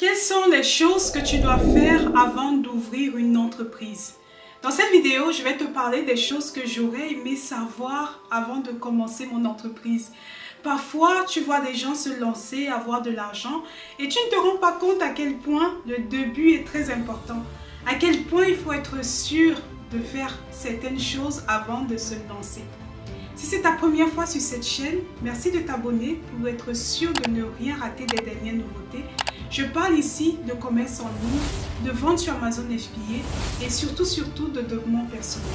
Quelles sont les choses que tu dois faire avant d'ouvrir une entreprise? Dans cette vidéo, je vais te parler des choses que j'aurais aimé savoir avant de commencer mon entreprise. Parfois, tu vois des gens se lancer, avoir de l'argent et tu ne te rends pas compte à quel point le début est très important. À quel point il faut être sûr de faire certaines choses avant de se lancer. Si c'est ta première fois sur cette chaîne, merci de t'abonner pour être sûr de ne rien rater des dernières nouveautés. Je parle ici de commerce en ligne, de vente sur Amazon FBA et surtout de développement personnel.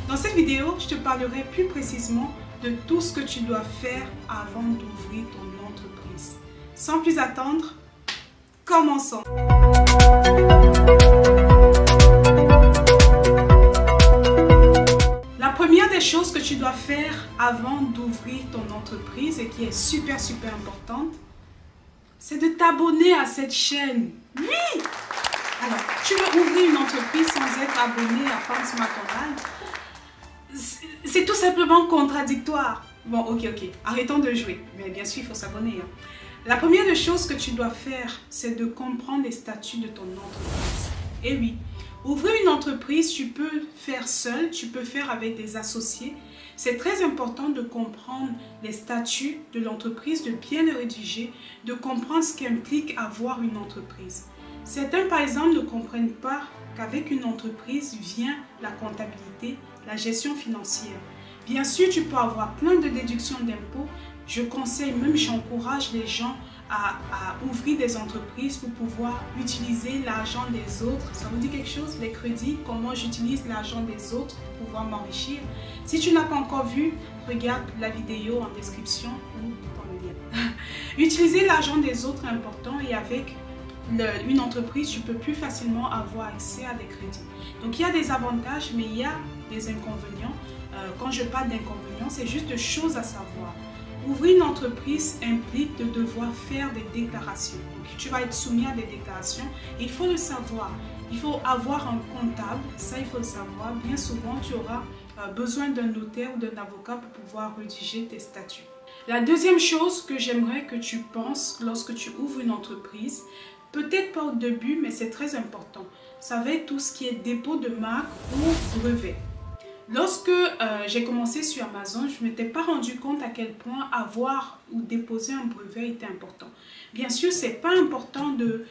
Dans cette vidéo, je te parlerai plus précisément de tout ce que tu dois faire avant d'ouvrir ton entreprise. Sans plus attendre, commençons! La première des choses que tu dois faire avant d'ouvrir ton entreprise et qui est super importante, c'est de t'abonner à cette chaîne. Oui! Alors, tu veux ouvrir une entreprise sans être abonné à Femme Smart Online? C'est tout simplement contradictoire. Bon, ok, arrêtons de jouer. Mais bien sûr, il faut s'abonner. Hein. La première des choses que tu dois faire, c'est de comprendre les statuts de ton entreprise. Et oui, ouvrir une entreprise, tu peux faire seul, tu peux faire avec des associés. C'est très important de comprendre les statuts de l'entreprise, de bien les rédiger, de comprendre ce qu'implique avoir une entreprise. Certains, par exemple, ne comprennent pas qu'avec une entreprise vient la comptabilité, la gestion financière. Bien sûr, tu peux avoir plein de déductions d'impôts. Je conseille, même j'encourage les gens à ouvrir des entreprises pour pouvoir utiliser l'argent des autres. Ça vous dit quelque chose? Les crédits, comment j'utilise l'argent des autres pour pouvoir m'enrichir. Si tu n'as pas encore vu, regarde la vidéo en description ou dans le lien. Utiliser l'argent des autres est important et avec une entreprise, tu peux plus facilement avoir accès à des crédits. Donc il y a des avantages, mais il y a des inconvénients. Quand je parle d'inconvénients, c'est juste de choses à savoir. Ouvrir une entreprise implique de devoir faire des déclarations. Donc, tu vas être soumis à des déclarations. Il faut le savoir. Il faut avoir un comptable. Ça, il faut le savoir. Bien souvent, tu auras besoin d'un notaire ou d'un avocat pour pouvoir rédiger tes statuts. La deuxième chose que j'aimerais que tu penses lorsque tu ouvres une entreprise, peut-être pas au début, mais c'est très important. Ça va être tout ce qui est dépôt de marque ou brevet. Lorsque j'ai commencé sur Amazon, je ne m'étais pas rendu compte à quel point avoir ou déposer un brevet était important. Bien sûr, ce n'est pas important de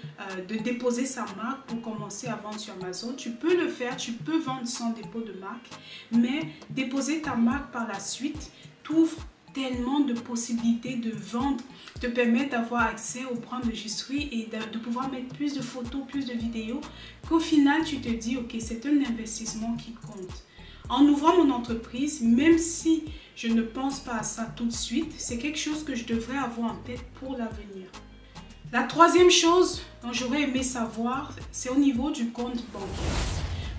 déposer sa marque pour commencer à vendre sur Amazon. Tu peux le faire, tu peux vendre sans dépôt de marque, mais déposer ta marque par la suite t'ouvre tellement de possibilités de vendre, te permet d'avoir accès aux points de registrie et de pouvoir mettre plus de photos, plus de vidéos, qu'au final, tu te dis, ok, c'est un investissement qui compte. En ouvrant mon entreprise, même si je ne pense pas à ça tout de suite, c'est quelque chose que je devrais avoir en tête pour l'avenir. La troisième chose dont j'aurais aimé savoir, c'est au niveau du compte bancaire.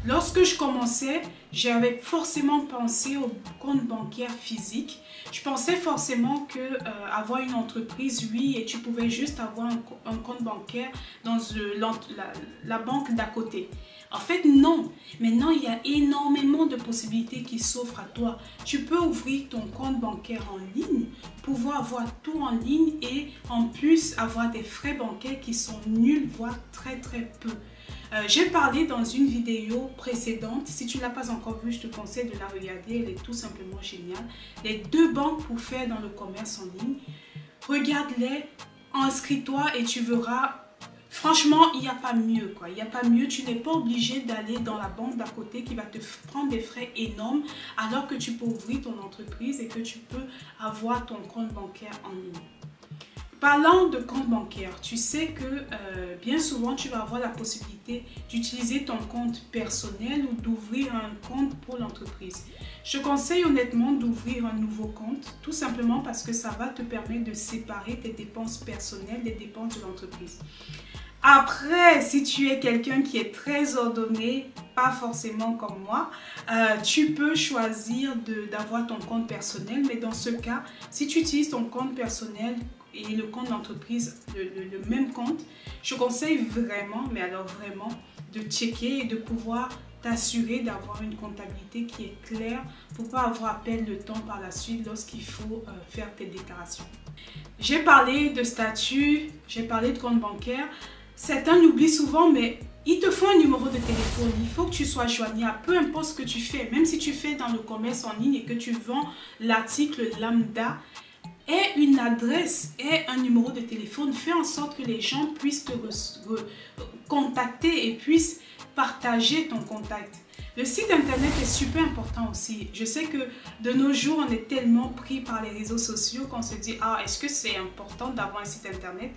Lorsque je commençais, j'avais forcément pensé au compte bancaire physique. Je pensais forcément que avoir une entreprise, oui, et tu pouvais juste avoir un compte bancaire dans la banque d'à côté. En fait, non. Maintenant, il y a énormément de possibilités qui s'offrent à toi. Tu peux ouvrir ton compte bancaire en ligne, pouvoir avoir tout en ligne et en plus avoir des frais bancaires qui sont nuls, voire très peu. J'ai parlé dans une vidéo précédente. Si tu ne l'as pas encore vue, je te conseille de la regarder. Elle est tout simplement géniale. Les deux banques pour faire dans le commerce en ligne. Regarde-les, inscris-toi et tu verras. Franchement, il n'y a pas mieux, quoi. Il n'y a pas mieux. Tu n'es pas obligé d'aller dans la banque d'à côté qui va te prendre des frais énormes alors que tu peux ouvrir ton entreprise et que tu peux avoir ton compte bancaire en ligne. Parlant de compte bancaire, tu sais que bien souvent, tu vas avoir la possibilité d'utiliser ton compte personnel ou d'ouvrir un compte pour l'entreprise. Je conseille honnêtement d'ouvrir un nouveau compte, tout simplement parce que ça va te permettre de séparer tes dépenses personnelles des dépenses de l'entreprise. Après, si tu es quelqu'un qui est très ordonné, pas forcément comme moi, tu peux choisir d'avoir ton compte personnel. Mais dans ce cas, si tu utilises ton compte personnel et le compte d'entreprise, le même compte, je conseille vraiment, mais alors vraiment, de checker et de pouvoir t'assurer d'avoir une comptabilité qui est claire pour pas avoir à perdre le temps par la suite lorsqu'il faut faire tes déclarations. J'ai parlé de statut, j'ai parlé de compte bancaire. Certains l'oublient souvent, mais il te faut un numéro de téléphone. Il faut que tu sois joignable, peu importe ce que tu fais. Même si tu fais dans le commerce en ligne et que tu vends l'article lambda, et une adresse et un numéro de téléphone, fais en sorte que les gens puissent te contacter et puissent partager ton contact. Le site internet est super important aussi. Je sais que de nos jours, on est tellement pris par les réseaux sociaux qu'on se dit « Ah, est-ce que c'est important d'avoir un site internet ?»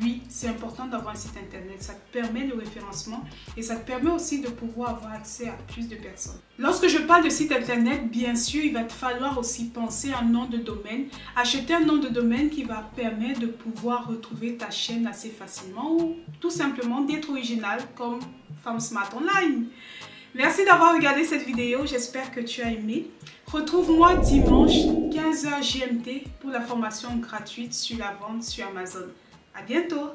Oui, c'est important d'avoir un site internet. Ça te permet le référencement et ça te permet aussi de pouvoir avoir accès à plus de personnes. Lorsque je parle de site internet, bien sûr, il va te falloir aussi penser à un nom de domaine. Acheter un nom de domaine qui va permettre de pouvoir retrouver ta chaîne assez facilement ou tout simplement d'être original comme Femme Smart Online. Merci d'avoir regardé cette vidéo, j'espère que tu as aimé. Retrouve-moi dimanche 15h GMT pour la formation gratuite sur la vente sur Amazon. À bientôt!